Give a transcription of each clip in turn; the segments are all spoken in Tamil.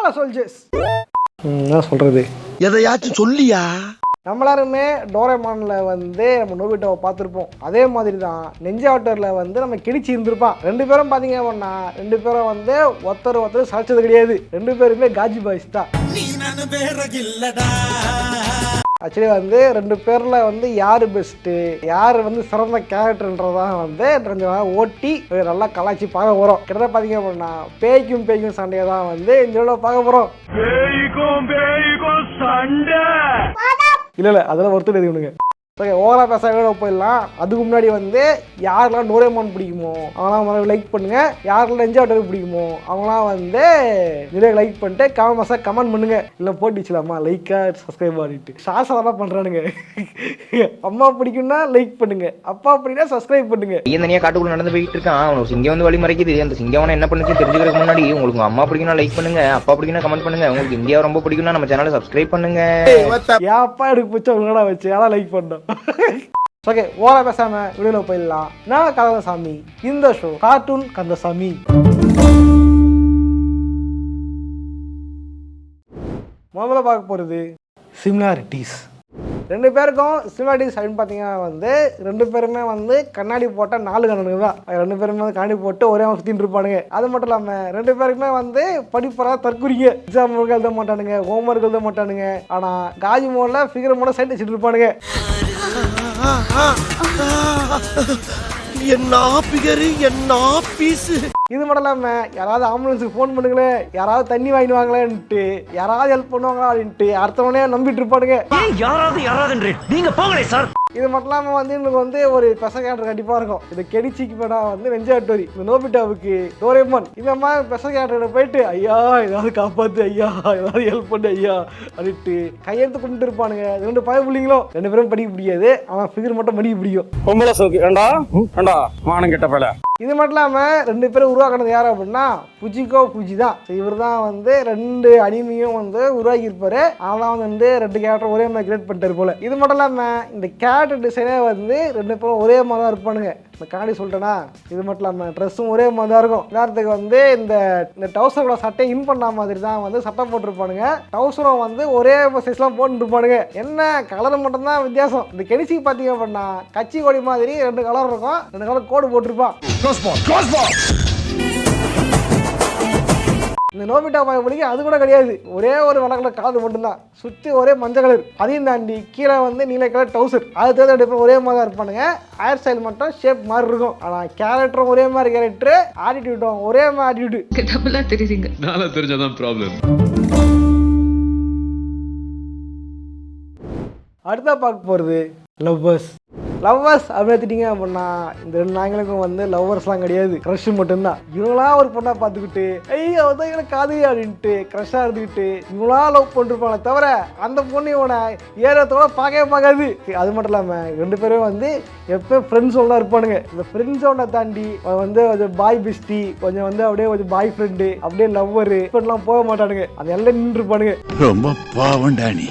Hello soldiers. என்ன சொல்கிறது, எதையாச்சும் சொல்லியா? நம்ம எல்லாருமே டோரேமான்ல வந்து நம்ம நோபிட்டாவை பார்த்துருப்போம். அதே மாதிரி தான் நெஞ்சா வாட்டரில் வந்து நம்ம கிழிச்சி இருந்திருப்பான். ரெண்டு பேரும் பார்த்தீங்க அப்படின்னா ரெண்டு பேரும் வந்து ஒருத்தர் சளைச்சது கிடையாது. ரெண்டு பேருமே காஜி பாய்ஸ் தான். ஆக்சுவலி வந்து ரெண்டு பேரில் வந்து யார் பெஸ்ட்டு, யார் வந்து சிறந்த கேரக்டர்ன்றதான் வந்து கொஞ்சம் ஓட்டி நல்லா கலாச்சி பார்க்க போகிறோம். கிட்டத்தட்ட பார்த்தீங்க அப்படின்னா பேய்க்கும் சண்டையை தான் வந்து இந்த பார்க்க போகிறோம். சண்டை இல்லை அதெல்லாம் ஒருத்தர் எதுவுங்க. ஓகே, ஓவராக பேச போயிடலாம். அதுக்கு முன்னாடி வந்து யாரெல்லாம் டோரேமான் பிடிக்குமோ அவங்களாம் லைக் பண்ணுங்க. யாரெல்லாம் நெஞ்சா வாட்டர் பிடிக்குமோ அவங்களாம் வந்து நிறைய லைக் பண்ணிட்டு கமெண்ட் பண்ணுங்க. இல்லை போட்டுச்சலாமா லைக்கா சப்ஸ்கிரைப் பண்ணிட்டு சாசலாம் பண்ணுறானுங்க. அம்மா பிடிக்கும்னா லைக் பண்ணுங்க, அப்பா அப்படின்னா சப்ஸ்கிரைப் பண்ணுங்க. தனியாக காட்டுக்குள்ள நடந்து போயிட்டு இருக்கான், அவனுக்கு சிங்கம் வந்து வழி மறைக்குது. அந்த சிங்கவனை என்ன பண்ணுச்சு தெரிஞ்சுக்கிறதுக்கு முன்னாடி உங்களுக்கு அம்மா பிடிக்கும்னா லைக் பண்ணுங்க, அப்பா பிடிக்கும்னா கமெண்ட் பண்ணுங்க. உங்களுக்கு இந்தியா ரொம்ப பிடிக்கும்னா நம்ம சேனலை சப்ஸ்கிரைப் பண்ணுங்க. என் அப்பா எனக்கு பிடிச்ச உங்களோட வச்சு அதான் லைக் பண்ணோம். ஓகே, ஓரா பேசாம வீடியோல போயிடலாம். நான் கந்தசாமி, இந்த ஷோ கார்ட்டூன் கந்தசாமி. முதல்ல பார்க்க போறது சிமிலாரிட்டிஸ். ரெண்டு பேருக்கும் சிமிலாரிட்டிஸ் அப்படின்னு பார்த்தீங்கன்னா வந்து ரெண்டு பேருமே வந்து கண்ணாடி போட்ட 4 கண்ணனுங்க தான். ரெண்டு பேருமே வந்து கண்ணாடி போட்டு ஒரே சுற்றின்னு இருப்பானுங்க. அது மட்டும் இல்லாமல் ரெண்டு பேருக்குமே வந்து படிப்பறாக தற்குறிங்க. எக்ஸாம் எழுத மாட்டானுங்க, ஹோம்ஒர்க் எழுத மாட்டானுங்க. ஆனால் காஜி மோடில் ஃபிகர் மோட சைட் வச்சுட்டு இருப்பானுங்க. என்ன பிகரு, என்ன பீஸ். இது மட்டும் இல்லாம யாராவது ஆம்புலன்ஸுக்கு ஃபோன் பண்ணுங்களே, யாராவது தண்ணி வாங்கிடுவாங்களேன்ட்டு, யாராவது ஹெல்ப் பண்ணுவாங்களா அப்படின்ட்டு அடுத்தவனே நம்பிட்டு இருப்பானுங்க. யாராவது நீங்க போங்களே சார். இது மட்டும் இல்லாமல் வந்து எங்களுக்கு வந்து ஒரு பெச கேரக்டர் கண்டிப்பாக இருக்கும். இது கெடிச்சிக்கு போனா வந்து நெஞ்சா டோரி, இந்த நோபிட்டாவுக்கு டோரேமான். இந்த மாதிரி பெச கேரக்டர் போயிட்டு ஐயா ஏதாவது காப்பாத்து, ஐயா ஏதாவது ஹெல்ப் பண்ணு ஐயா அப்படின்ட்டு கையெழுத்து கொண்டு இருப்பானுங்க. ரெண்டு பய பிள்ளைங்களும் ரெண்டு பேரும் படிக்க முடியாது, அவன் ஃபிகர் மட்டும் படிக்க பிடிக்கும். பொம்பளை சோக்கு ஏண்டா ஏண்டா வானம் கெட்ட பல. இது மட்டும் இல்லாமல் ரெண்டு பேரும் உருவாக்கினது யார் அப்படின்னா புஜிகோ புஜி தான். இவர் தான் வந்து ரெண்டு அனிமையும் வந்து உருவாக்கி இருப்பாரு. அதெல்லாம் வந்து ரெண்டு கேரக்டர் ஒரே மாதிரி கிரியேட் பண்ணிட்டாரு போல. இது மட்டும் இல்லாமல் இந்த கேரக்டர் டிசைனே வந்து ரெண்டு பேரும் ஒரே மாதிரி தான் இருப்பானுங்க. இந்த காணி சொல்லிட்டேன்னா இது மட்டும் இல்லாமல் ட்ரெஸ்ஸும் ஒரே மாதிரி தான் இருக்கும். நேரத்துக்கு வந்து இந்த டவுசரோட சட்டை இன் பண்ண மாதிரி தான் வந்து சட்டை போட்டிருப்பானுங்க. டவுசரும் வந்து ஒரே சைஸ்லாம் போட்டுருப்பானுங்க. என்ன கலர் மட்டும்தான் வித்தியாசம். இந்த கெடிச்சிக்கு பார்த்தீங்க அப்படின்னா கட்சி கொடி மாதிரி ரெண்டு கலர் இருக்கும், ரெண்டு கலர் கோடு போட்டிருப்பான். இந்த நோபிட்டா பாயபடிக்கு அது கூட கிடையாது, ஒரே ஒரு வடக்கல காது மட்டும்தான், சுற்றி ஒரே மஞ்சள் கலர். அதையும் தாண்டி கீழே வந்து நீல கலர் டவுசர். அது தேர்தல் ஒரே மாதிரி தான் இருப்பானுங்க. ஹேர் ஸ்டைல் மட்டும் ஷேப் மாதிரி இருக்கும். ஆனால் கேரக்டரும் ஒரே மாதிரி கேரக்டர், ஆட்டிடியூட்டும் ஒரே மாதிரி ஆட்டிடியூட். தெரியுதுங்க, நல்லா தெரிஞ்சாதான் ப்ராப்ளம். அடுத்தா பார்க்க போகிறது லவ்வர்ஸ். லவ்வர்ஸ் அப்படின்னு எடுத்துட்டீங்க அப்படின்னா இந்த ரெண்டு நாய்களுக்கும் வந்து லவ்வர்ஸ்லாம் கிடையாது, க்ரஷ் மட்டும்தான். இவங்களா ஒரு பொண்ணை பார்த்துக்கிட்டு ஐயோ அதான் எங்களுக்கு காது அப்படின்ட்டு க்ரஷ்ஷாக இருந்துக்கிட்டு இவங்களா லவ் பண்ணிருப்பாங்க தவிர அந்த பொண்ணு இவனை ஏறத்தோட பார்க்கவே பார்க்காது. அது மட்டும் இல்லாமல் ரெண்டு பேரும் வந்து எப்போ ஃப்ரெண்ட்ஸோட இருப்பானுங்க. இந்த ஃப்ரெண்ட்ஸோட தாண்டி வந்து கொஞ்சம் பாய் பெஸ்டி, கொஞ்சம் வந்து அப்படியே கொஞ்சம் பாய் ஃப்ரெண்டு, அப்படியே லவ்வரு இப்படிலாம் போக மாட்டானுங்க. அது எல்லாம் நின்று இருப்பானுங்க. ரொம்ப பாவண்டானி.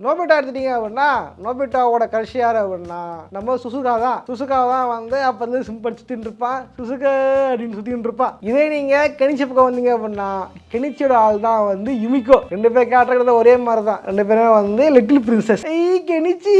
நோபிட்டா எடுத்துட்டீங்க அப்படின்னா நோபிட்டாவோட கடைசி யார் அப்படின்னா நம்ம சுசுகா தான். சுசுகா தான் வந்து அப்போ வந்து சிம்பிள் சுற்றின்னு இருப்பான், சுசுகா அப்படின்னு சுற்றின்னு இருப்பான். இதே நீங்கள் கெனிச்சி பக்கம் வந்தீங்க அப்படின்னா கெனிச்சியோட ஆள் தான் வந்து யுமிகோ. ரெண்டு பேர் கேரக்டர் ஒரே மாதிரி தான். ரெண்டு பேருமே வந்து லிட்டில் பிரின்சஸ். ஏய் கெனிச்சி,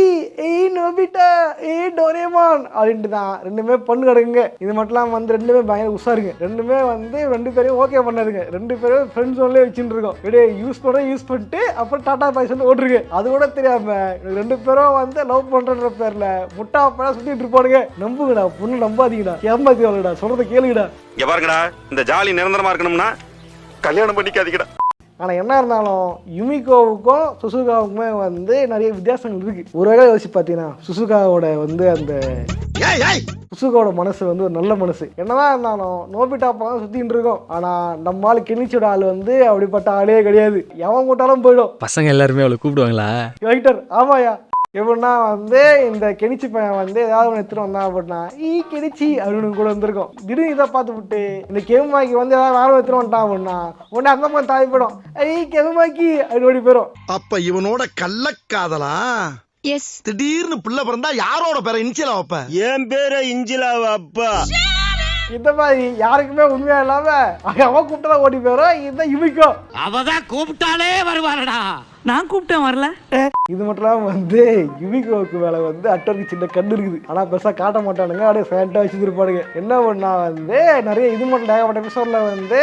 ஏய் நோபிட்டா, ஏய் டோரேமான் அப்படின்ட்டு தான் ரெண்டுமே பொண்ணு கிடக்குங்க. இது மட்டும் இல்லாமல் வந்து ரெண்டுமே பயங்கர உஷாருங்க. ரெண்டுமே வந்து ரெண்டு பேரையும் ஓகே பண்ணாருங்க. ரெண்டு பேரும் ஃப்ரெண்ட்ஸ் ஒன்லேயே வச்சுட்டு இருக்கோம். இப்படியே யூஸ் பண்ணிட்டு அப்புறம் டாடா பாய் சொல்லி ஓட்டுருங்க. அது கூட தெரியாம ரெண்டு பேரும் வந்து லவ் பண்ற பேர்ல முட்டா பழம் சுத்திட்டு இருப்பானுங்க. நம்புங்கடா, பொண்ணு நம்பாதீங்கடா, ஏமாத்திடா, சொல்றத கேளுங்கடா. இங்க பாருங்கடா, இந்த ஜாலி நிரந்தரமா இருக்கணும்னா கல்யாணம் பண்ணிக்காதீங்கடா. ஆனால் என்ன இருந்தாலும் யுமிகோவுக்கும் சுசுகாவுக்குமே வந்து நிறைய வித்தியாசங்கள் இருக்கு. ஒரு வகையில் யோசிச்சு பார்த்தீங்கன்னா சுசுகாவோட வந்து அந்த சுசுகாவோட மனசு வந்து ஒரு நல்ல மனசு. என்னதான் இருந்தாலும் நோபிட்டா பக்கம் சுத்தின்னு இருக்கோம். ஆனால் நம்ம ஆள் கெனிச்சோட ஆள் வந்து அப்படிப்பட்ட ஆளே கிடையாது. எவன் கூட்டாலும் போயிடும். பசங்க எல்லாருமே அவளை கூப்பிடுவாங்களா? ஆமாயா. எப்படின்னா வந்து இந்த கெனிச்சி பையன் வந்து ஏதாவது ஒன்று எடுத்துட்டு வந்தான் அப்படின்னா கெனிச்சி அப்படின்னு கூட வந்திருக்கும். திடீர்னு இதை பார்த்து விட்டு இந்த கெவுமாக்கி வந்து ஏதாவது வேலை எடுத்துட்டு வந்துட்டான் அப்படின்னா உடனே அந்த மாதிரி தாய் போயிடும், கெவுமாக்கி அப்படின்னு ஓடி போயிடும். அப்ப இவனோட கள்ளக்காதலா? எஸ். திடீர்னு பிள்ளை பிறந்தா யாரோட பேரை இன்சிலா வைப்ப? என் பேரை இஞ்சிலா அப்பா. இந்த மாதிரி யாருக்குமே உண்மையா இல்லாம அவன் கூப்பிட்டா ஓடி போயிடும். இதுதான் இமிக்கும். அவதான் கூப்பிட்டாலே வருவாரடா. நான் கூப்பிட்டேன் வரல. இது மட்டும் இல்லாம வந்து யுமிகோவுக்கு மேல வந்து அட்டோருக்கு சின்ன கண்ணு இருக்குது. ஆனா பெருசா காட்ட மாட்டானுங்க, அப்படியே ஃபேண்டா வச்சுருப்பானுங்க. என்ன பண்ணா வந்து நிறைய இது மட்டும் ஏகப்பட்ட எபிசோட்ல வந்து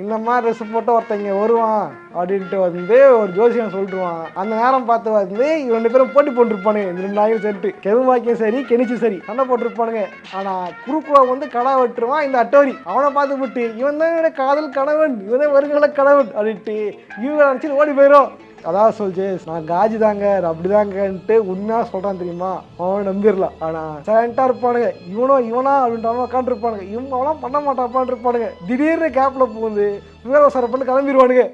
இந்த மாதிரி ட்ரெஸ் போட்டு ஒருத்தங்க வருவான் அப்படின்ட்டு வந்து ஒரு ஜோசியம் சொல்லிடுவான். அந்த நேரம் பார்த்து வந்து இவங்க 2 பேரும் போட்டி போட்டுருப்பானுங்க. இந்த 2 நாயும் சேர்த்து கெதுவாக்கியும் சரி கெனிச்சும் சரி சண்டை போட்டிருப்பானுங்க. ஆனா குறுக்குவா வந்து கடா வெட்டுருவான் இந்த அட்டோரி. அவனை பார்த்து விட்டு இவன் தான் காதல் கணவன், இவன் தான் வருங்கால கணவன் அப்படின்ட்டு இவங்க நினைச்சு ஓடி போயிடும். அதான் சொல்லிச்சு, நான் காஜி தாங்க அப்படிதாங்கன்ட்டு உண்மையா சொல்றான் தெரியுமா, அவன் நம்பிடலாம். ஆனா சைலண்டா இருப்பானுங்க. இவனா அப்படின்ற உட்காந்துருப்பானுங்க. இவங்க அவனா பண்ண மாட்டாப்பான் இருப்பானுங்க. திடீர்னு கேப்ல போகுது விவசாயம் பண்ணி கிளம்பிடுவானுங்க.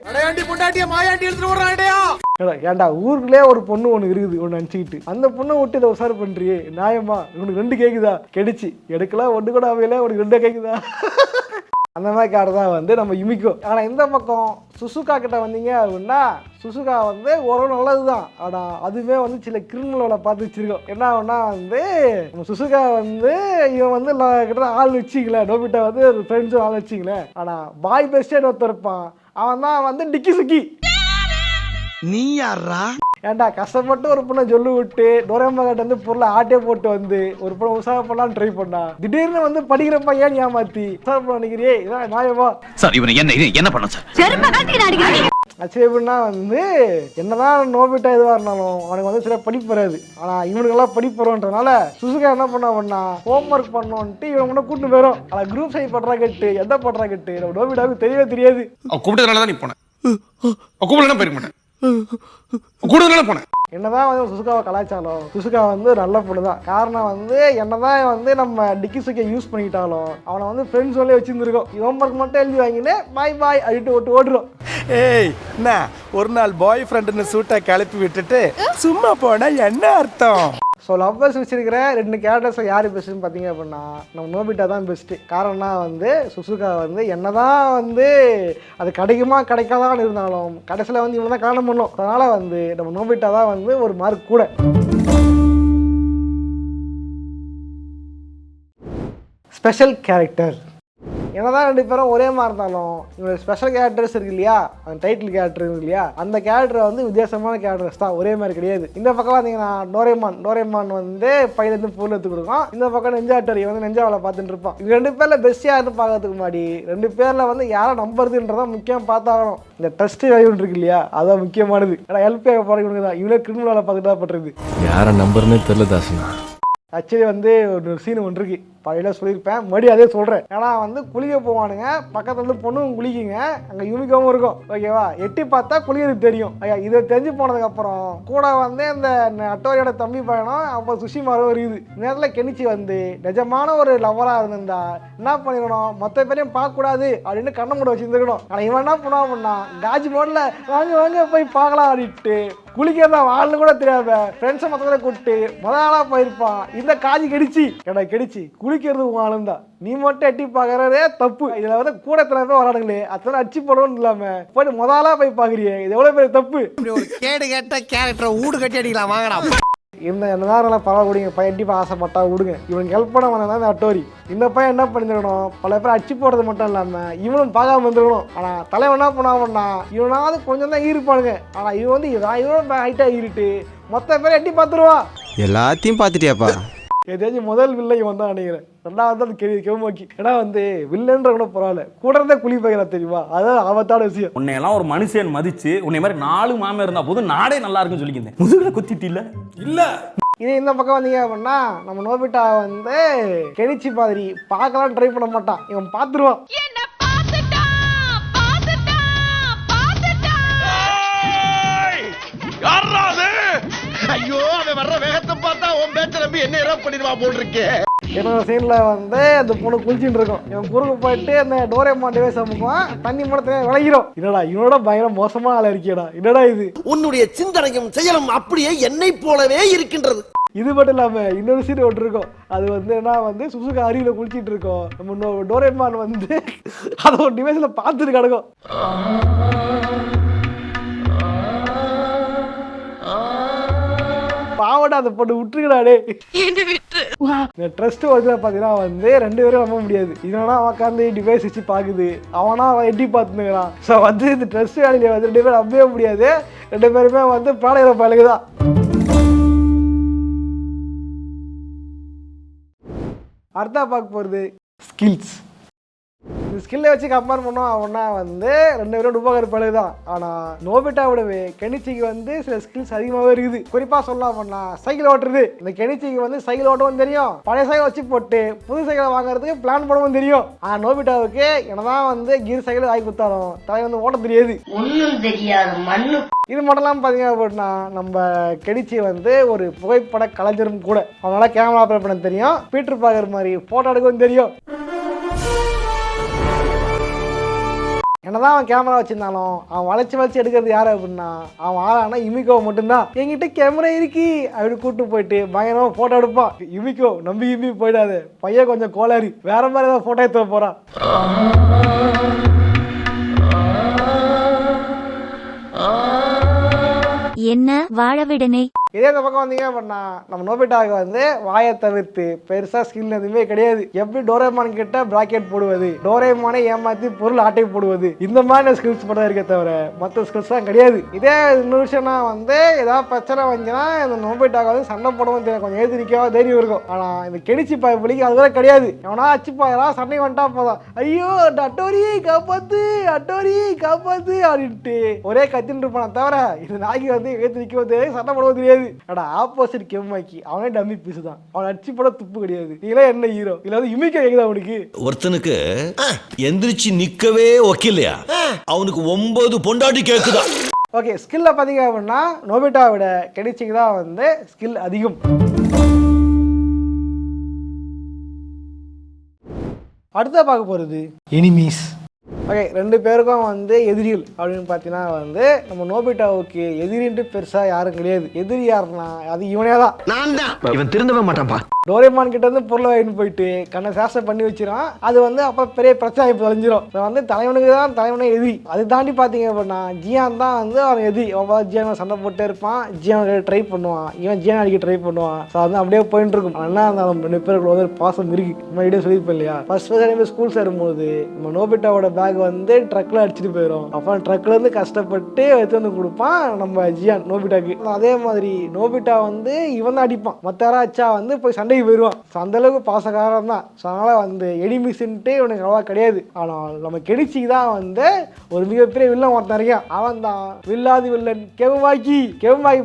ஏன்டா ஊருக்குள்ளே ஒரு பொண்ணு ஒண்ணு இருக்குது ஒண்ணு நினைச்சுக்கிட்டு அந்த பொண்ணை விட்டு இதை உசாரம் பண்றியே நியாயமா? உனக்கு 2 கேக்குதா? கெடிச்சு எடுக்கலாம் 1 கூட அவையில உனக்கு 2 கேக்குதா? அந்த மாதிரி கார்டு தான் வந்து நம்ம யுமிக்கோ. ஆனால் இந்த பக்கம் சுசுகா கிட்ட வந்தீங்க அப்படின்னா சுசுகா வந்து ஓரளவு நல்லது தான். ஆனால் அதுவே வந்து சில கிரிமினலை பார்த்து வச்சிருக்கோம். என்ன ஆகுனா வந்து நம்ம சுசுகா வந்து இவன் வந்து கிட்ட ஆள் வச்சிக்கல, நோபிட்டா வந்து ஒரு ஃப்ரெண்ட்ஸும் ஆள் வச்சிக்கல. ஆனால் பாய் பெஸ்டேன்னு ஒருத்தர் இருப்பான், அவன் தான் வந்து டிக்கி சுக்கி. நீ யாரா? ஏன்டா கஷ்டப்பட்டு ஒரு பொண்ணை சொல்லி விட்டு டோரேமாகிட்ட வந்து பொருளை ஆட்டே போட்டு வந்து ஒரு பொண்ணை உசார பண்ணலான்னு ட்ரை பண்ணா. திடீர்னு வந்து படிக்கிற பையன் ஏமாத்தி உசார பண்ண நினைக்கிறியே, இதான் நியாயமா? சார் இவனை என்ன பண்ண சார்? ஆக்சுவலி எப்படின்னா வந்து என்னதான் நோபிட்டா எதுவாக இருந்தாலும் அவனுக்கு வந்து சில படிப்பு வராது. ஆனால் இவனுக்கெல்லாம் படிப்பு வரும்ன்றனால சுசுகா என்ன பண்ணா ஹோம் ஒர்க் பண்ணோன்ட்டு இவன் முன்ன கூட்டு போயிடும். ஆனால் குரூப் சைட் பண்றா கட்டு எந்த பண்றா கட்டு நம்ம நோபிட்டாவுக்கு தெரியவே தெரியாது. கூப்பிட்டதுனால தான் நீ போனேன், கூப்பிடலாம் போயிருக்க மாட்டேன், கூடுதலான போனேன். என்னதான் வந்து சுசுகாவை கலாச்சாரம் சுசுகா வந்து நல்ல பொண்ணு தான். காரணம் வந்து என்னதான் வந்து நம்ம டிக்கி சுக்கியை யூஸ் பண்ணிக்கிட்டாலும் அவனை வந்து ஃப்ரெண்ட்ஸ் சொல்லி வச்சிருந்துருக்கோம். ஹோம் ஒர்க் மட்டும் எழுதி வாங்கினே பாய் பாய் அப்படின்ட்டு ஓடுறோம். ஏய் என்ன ஒரு நாள் பாய் ஃப்ரெண்டுன்னு சூட்டை கிளப்பி விட்டுட்டு சும்மா போனா என்ன அர்த்தம்? ஸோ லவ்வர்ஸ் வச்சிருக்கிற 2 கேரக்டர்ஸ் யார் பெஸ்ட்டுன்னு பார்த்தீங்க அப்படின்னா நம்ம நோபிட்டா தான் பெஸ்ட்டு. காரணம்னா வந்து சுசுகா வந்து என்னதான் வந்து அது கிடைக்குமா கிடைக்காதான்னு இருந்தாலும் கடைசியில் வந்து இவனை தான் காரணம் பண்ணும். அதனால் வந்து நம்ம நோபிட்டா தான் வந்து ஒரு மார்க் கூட. ஸ்பெஷல் கேரக்டர் என்னதான் 2 பேரும் ஒரே மாதிரி இருந்தாலும் இவங்க ஸ்பெஷல் கேரக்டர்ஸ் இருக்கு இல்லையா, அந்த டைட்டில் கேரக்டர் இருக்கு இல்லையா, அந்த கேரக்டர் வந்து வித்தியாசமான கேரக்டர்ஸ் தான், ஒரே மாதிரி கிடையாது. இந்த பக்கம் பார்த்தீங்கன்னா டோரேமான் வந்து பையிலேருந்து பொருள் எடுத்து கொடுக்கும். இந்த பக்கம் நெஞ்சா அட்டோரி வந்து நெஞ்சா வேலை பார்த்துட்டு இருப்பான். இது 2 பேரில் பெஸ்ட் யாருன்னு பார்க்கறதுக்கு முன்னாடி 2 பேரில் வந்து யாரை நம்புறதுன்றதான் முக்கியம் பார்த்தாகணும். இந்த ட்ரஸ்ட் வேல்யூ இருக்கு இல்லையா, அதான் முக்கியமானது. ஏன்னா ஹெல்ப் போறவங்க தான் இவனே கிரிமினல் வேலை பார்த்துட்டு தான் பண்றது. யாரை நம்புறதுன்னு தெரியல தாசனா. ஆக்சுவலி வந்து ஒரு சீன் ஒன்று இருக்கு, பழைய சொல்லியிருப்பேன், மறுபடியும் அதே சொல்கிறேன். ஏன்னா வந்து குளிக்க போவானுங்க, பக்கத்தில் வந்து பொண்ணும் குளிக்குங்க, அங்கே யூனிஃபார்மும் இருக்கும். ஓகேவா, எட்டி பார்த்தா குளிக்கிறது தெரியும். ஐயா இதை தெரிஞ்சு போனதுக்கப்புறம் கூட வந்து இந்த அட்டோரியோட தம்பி பையனும் அப்போ சுஷிமாரும் இருக்குது. நேரத்தில் கெனிச்சி வந்து நிஜமான ஒரு லவராக இருந்திருந்தா என்ன பண்ணிக்கணும், மொத்த பேரையும் பார்க்கக்கூடாது அப்படின்னு கண்ணை மூட வச்சுருந்துருக்கணும். ஆனால் இவன் என்ன பண்ணுவான் பண்ணா காஜி மோடில் வாங்க போய் பார்க்கலாம் அப்படின்ட்டு குளிக்கிறதா வாழ்னு கூட தெரியாத ஃப்ரெண்ட்ஸை மொத்தத்தில் கூப்பிட்டு முதலாளாக போயிருப்பான். இந்த காஜி கெடிச்சு குளிக்கிறது உன் தான், நீ மட்டும் எட்டி பார்க்கறதே தப்பு. இதுல வந்து கூட எத்தனை பேர் வரானுங்களே அத்தனை அடிச்சு போடணும்னு இல்லாம போயிட்டு முதலா போய் பாக்குறியே, இது எவ்வளவு பெரிய தப்பு. ஒரு கேடு கேட்ட கேரக்டரை ஊடு கட்டி அடிக்கலாம் வாங்கடா. இந்த என்னதான் பரவ கொடுங்க பையன் எட்டி ஆசைப்பட்டா விடுங்க, இவனுக்கு ஹெல்ப் பண்ண வந்தா இந்த அட்டோரி. இந்த பையன் என்ன பண்ணிருக்கணும், பல பேர் அடிச்சு போடுறது மட்டும் இல்லாம இவனும் பார்க்காம வந்துருக்கணும். ஆனா தலைவன் என்ன பண்ணாமன்னா இவனாவது கொஞ்சம் தான் ஈருப்பானுங்க. ஆனா இவன் வந்து இவனும் ஹைட்டா ஈரிட்டு மொத்த பேரை எட்டி பார்த்துருவான். எல்லாத்தையும் பார்த்துட்டியாப்பா? ஏதாச்சும் முதல் வில்லை இவன் தான் நினைக்கிறேன், ரெண்டாவது தான் கெவுமாக்கி. ஏன்னா வந்து வில்லன்ற கூட பரவாயில்ல, கூட இருந்தே குழி பையலா தெரியுமா, அதான் ஆபத்தான விஷயம். உன்னையெல்லாம் ஒரு மனுஷன் மதிச்சு உன்னை மாதிரி 4 மாமே இருந்தா போதும் நாடே நல்லா இருக்குன்னு சொல்லிக்கிறேன். முதுகுல குத்திட்டு இல்ல இது இந்த பக்கம் வந்தீங்க அப்படின்னா நம்ம நோபிட்டா வந்து கெனிச்சி மாதிரி பார்க்கலாம் ட்ரை பண்ண மாட்டான், இவன் பார்த்துருவான். ஐயோ அவன் வர்ற வேகத்தை பார்த்தா உன் பேச்ச நம்பி என்ன ஏதாவது பண்ணிடுவா போல் இருக்கே. என்னோட சீன்ல வந்து அந்த பொண்ணு குளிச்சுட்டு இருக்கும், இவன் குறுக்கு போயிட்டு அந்த டோரேமான் டிவைஸ் அமுக்குவான், தண்ணி மட்டும் விளைகிறோம். என்னடா இவனோட பயங்கர மோசமா ஆள இருக்கியடா, என்னடா இது. உன்னுடைய சிந்தனையும் செயலும் அப்படியே என்னை போலவே இருக்கின்றது. இது மட்டும் இல்லாம இன்னொரு சீன் ஒன்று இருக்கும், அது வந்து என்ன வந்து சுசுகா அருவியில குளிச்சிட்டு இருக்கோம், நம்ம டோரேமான் வந்து அதை ஒரு டிவைஸ்ல பார்த்துட்டு கிடக்கும். பாவடா அதை போட்டு விட்டுருக்கடாடே. இந்த ட்ரஸ்ட் ஒர்க்கில் பார்த்தீங்கன்னா வந்து 2 பேரும் நம்ப முடியாது. இதனா உட்காந்து டிவைஸ் வச்சு பார்க்குது, அவனா எட்டி பார்த்துக்கிறான். ஸோ வந்து இந்த ட்ரஸ்ட் வேலையில் வந்து 2 பேரும் நம்பவே முடியாது. 2 பேருமே வந்து ப்ராடக்ட் பயலுக்கு தான். அடுத்தா பார்க்க போகிறது ஸ்கில்ஸ். இந்த ஸ்கில்லை வச்சு கம்பேர் பண்ணோம் அப்படின்னா வந்து 2 பேரும் டுபாகர் பழகு தான். ஆனால் நோபிட்டாவோடவே கெனிச்சிக்கு வந்து சில ஸ்கில்ஸ் அதிகமாகவே இருக்குது. குறிப்பாக சொல்லலாம் அப்படின்னா சைக்கிள் ஓட்டுறது. இந்த கெனிச்சிக்கு வந்து சைக்கிள் ஓட்டவும் தெரியும், பழைய சைக்கிள் வச்சு போட்டு புது சைக்கிளை வாங்குறதுக்கு பிளான் பண்ணவும் தெரியும். ஆனால் நோபிட்டாவுக்கு என்னதான் வந்து கீர் சைக்கிள் வாங்கி கொடுத்தாலும் தலை வந்து ஓட்ட தெரியாது, ஒன்றும் தெரியாது மண்ணு. இது மட்டும்லாம் பார்த்தீங்க அப்படின்னா நம்ம கெனிச்சி வந்து ஒரு புகைப்பட கலைஞரும் கூட. அவனால கேமரா ஆப்ரேட் பண்ண தெரியும், பீட்டர் பார்க்கற மாதிரி ஃபோட்டோ எடுக்கவும் தெரியும். என்னதான் அவன் கேமரா வச்சிருந்தாலும் அவன் வளைச்சு எடுக்கிறது யாரு அப்படின்னா அவன் ஆளானா இமிகோ மட்டும்தான். என்கிட்ட கேமரா இருக்கு அப்படி கூட்டு போயிட்டு பயங்கரமா போட்டோ எடுப்பான். இமிகோ நம்பி போயிடாது, பையன் கொஞ்சம் கோளாறு, வேற மாதிரி ஏதாவது போட்டோ எடுத்து போறான். என்ன வாழவிடனே. இதே இந்த பக்கம் வந்தீங்க அப்படின்னா நம்ம நோபிட்டாவுக்கு வந்து வாயை தவிர்த்து பெருசா ஸ்கில் எதுவுமே கிடையாது. எப்படி டோரேமான் கிட்ட பிராக்கெட் போடுவது, டோரேமானை ஏமாத்தி பொருள் ஆட்டை போடுவது, இந்த மாதிரி ஸ்கில்ஸ் மட்டும் இருக்க தவிர மற்ற ஸ்கில்ஸ் தான் கிடையாது. இதே இன்னொரு விஷயம்னா வந்து ஏதாவது பிரச்சனை வந்துச்சுன்னா இந்த நோபிட்டாவுக்கு வந்து சண்டை போடவும் தெரியும், கொஞ்சம் எழுதி நிற்கவும் தைரியம் இருக்கும். ஆனா இந்த கெனிச்சி பாய் பிள்ளைக்கு அது கூட கிடையாது. எவனா அச்சு பாயலாம் சண்டை வந்துட்டா போதும், ஐயோ அட்டோரி காப்பாத்து அப்படின்ட்டு ஒரே கத்தின்னு இருப்பான தவிர இந்த நாய்க்கு வந்து எழுத்து நிற்கவும் தெரியாது, சண்டை போடவும் தெரியாது. ஆப்போசிட் கெம்மாக்கி அவனே டம்மி பீஸ் தான், அவன் அடிச்சு போட துப்பு கிடையாது. நீங்களே என்ன ஹீரோ இல்ல வந்து இமிக்க கேக்குதா அவனுக்கு? ஒருத்தனுக்கு எந்திரிச்சு நிக்கவே ஒக்கில்லையா, அவனுக்கு 9 பொண்டாட்டி கேக்குதா. ஓகே, ஸ்கில்ல பாத்தீங்க அப்படின்னா நோபிட்டாவோட கெனிச்சிக்கு தான் வந்து ஸ்கில் அதிகம். அடுத்த பார்க்க போறது எனிமீஸ். ஓகே, 2 பேருக்கும் வந்து எதிரிகள் அப்படின்னு பார்த்தீங்கன்னா வந்து நம்ம நோபிட்டாவுக்கு எதிரின்ட்டு பெருசாக யாரும் கிடையாது. எதிரி யாருன்னா அது இவனே தான். நான் தான். இவன் திருந்தவே மாட்டான்ப்பா. டோரேமான் கிட்ட இருந்து பொருளை வாங்கிட்டு போயிட்டு கண்ணை சேஷம் பண்ணி வச்சிடும். அது வந்து அப்போ பெரிய பிரச்சனை இப்போ தொலைஞ்சிரும். வந்து தலைவனுக்கு தான் தலைவனே எதிரி. அது தாண்டி பார்த்தீங்க அப்படின்னா ஜியான் தான் வந்து அவன் எதிரி. அவன் ஜியான் சண்டை போட்டே இருப்பான், ஜியான் ட்ரை பண்ணுவான், இவன் ஜியான் அடிக்க ட்ரை பண்ணுவான். ஸோ வந்து அப்படியே போயிட்டு இருக்கும். என்ன இருந்தாலும் 2 பேருக்கு வந்து பாசம் இருக்கு. நம்ம வீடியோ சொல்லியிருப்போம் இல்லையா, ஃபர்ஸ்ட் ஸ்கூல் சேரும்போது நம்ம நோபிட்டாவோட பேக் வந்து ட்ரக்ல அடிச்சுட்டு போயிடும். அப்புறம் ட்ரக்ல இருந்து கஷ்டப்பட்டு எடுத்து வந்து கொடுப்பான் நம்ம ஜியான் நோபிட்டாக்கு. அதே மாதிரி நோபிட்டா வந்து இவன் தான் அடிப்பான், மற்ற யாரா அச்சா வந்து போய் சண்டைக்கு போயிடுவான். அந்த அளவுக்கு பாசக்காரன் தான். ஸோ அதனால வந்து எனிமிஸ்ன்ட்டு இவனுக்கு அவ்வளவா கிடையாது. ஆனால் நம்ம கெனிச்சிக்கு தான் வந்து ஒரு மிகப்பெரிய வில்லன் ஒருத்தன் இருக்கான். அவன் தான் வில்லாதி வில்லன் கெவுமாக்கி.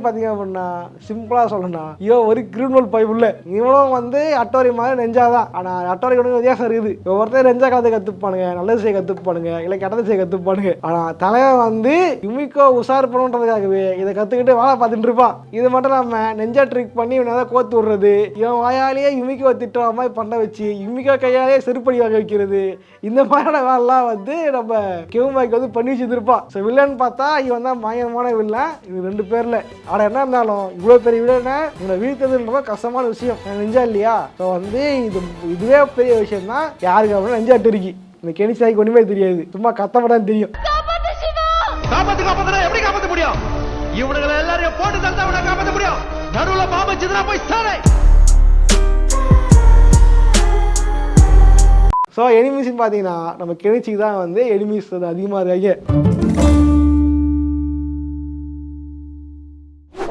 பார்த்தீங்க அப்படின்னா சிம்பிளா சொல்லணும், இவன் ஒரு கிரிமினல் பை உள்ள. இவனும் வந்து அட்டோரி மாதிரி நெஞ்சாதான். ஆனால் அட்டோரி வித்தியாசம் இருக்குது. ஒவ்வொருத்தர் நெஞ்சா கதை கற்றுப்பானுங்க, நல்லது செய்ய கற்றுப்பானுங்க, இல்லை கெட்டது செய்ய கற்றுப்பானுங்க. ஆனால் தலைவன் வந்து இமிக்கோ உஷார் பண்ணுன்றதுக்காகவே இதை கற்றுக்கிட்டு வேலை பார்த்துட்டு இருப்பான். இது மட்டும் நம்ம நெஞ்சா ட்ரிக் பண்ணி இவனை தான் கோத்து விடுறது, இவன் வாயாலேயே இமிக்கோ திட்டுற மாதிரி பண்ண வச்சு இமிக்கோ கையாலேயே செருப்படி வாங்க வைக்கிறது, இந்த மாதிரியான வேலைலாம் வந்து நம்ம கெவுமாய்க்கு வந்து பண்ணி வச்சுருப்பான். ஸோ வில்லன் பார்த்தா இவன் தான் பயங்கரமான வில்லன். இது 2 பேரில். ஆனால் என்ன இருந்தாலும் இவ்வளோ பெரிய வில்லனை இவனை வீழ்த்ததுன்ற கஷ்டமான விஷயம் நெஞ்சா இல்லையா? ஸோ வந்து இதுவே பெரிய விஷயம் தான். யாருக்கு அப்படின்னா நெஞ்சா டெருக்கி. இந்த கெனிச்சாய்க்கு ஒன்றுமே தெரியாது, சும்மா கத்தப்படான்னு தெரியும். எப்படி காப்பாற்ற முடியும்? இவனுங்களை எல்லாரையும் போட்டு தந்தா காப்பாற்ற முடியும். நடுவுல பாம்பு சிதறா போய் சாரே. ஸோ எனிமீஸ்ன்னு பார்த்தீங்கன்னா நம்ம கெனிச்சிக்கு தான் வந்து எனிமீஸ் வந்து அதிகமாக இருக்காங்க.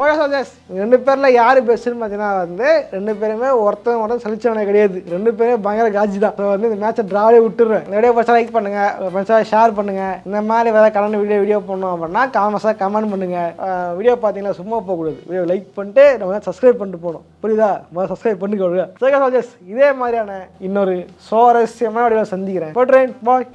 ஓகே சார், 2 பேரில் யார் பெஸ்ட்டுன்னு பார்த்தீங்கன்னா வந்து 2 பேருமே ஒருத்தன் சலிச்சவனே கிடையாது. 2 பேரும் பயங்கர காட்சி தான். ஸோ வந்து இந்த மேட்சை ட்ராவே விட்டுறேன். இந்த வீடியோ பிடிச்சா லைக் பண்ணுங்கள், ஃப்ரெண்ட்ஸாக ஷேர் பண்ணுங்கள். இந்த மாதிரி வேறு கலந்து வீடியோ பண்ணோம் அப்படின்னா காமெண்ட்ஸாக கமெண்ட் பண்ணுங்கள். வீடியோ பார்த்தீங்கன்னா சும்மா போகக்கூடாது, வீடியோ லைக் பண்ணிட்டு நம்ம சப்ஸ்கிரைப் பண்ணிட்டு போகணும். புரியுதா? சப்ஸ்கிரைப் பண்ணிக்கொள்ளுங்க. சரி சார், இதே மாதிரியான இன்னொரு சுவாரஸ்யமான வீடியோ சந்திக்கிறேன். போட்டுறேன். பாய்.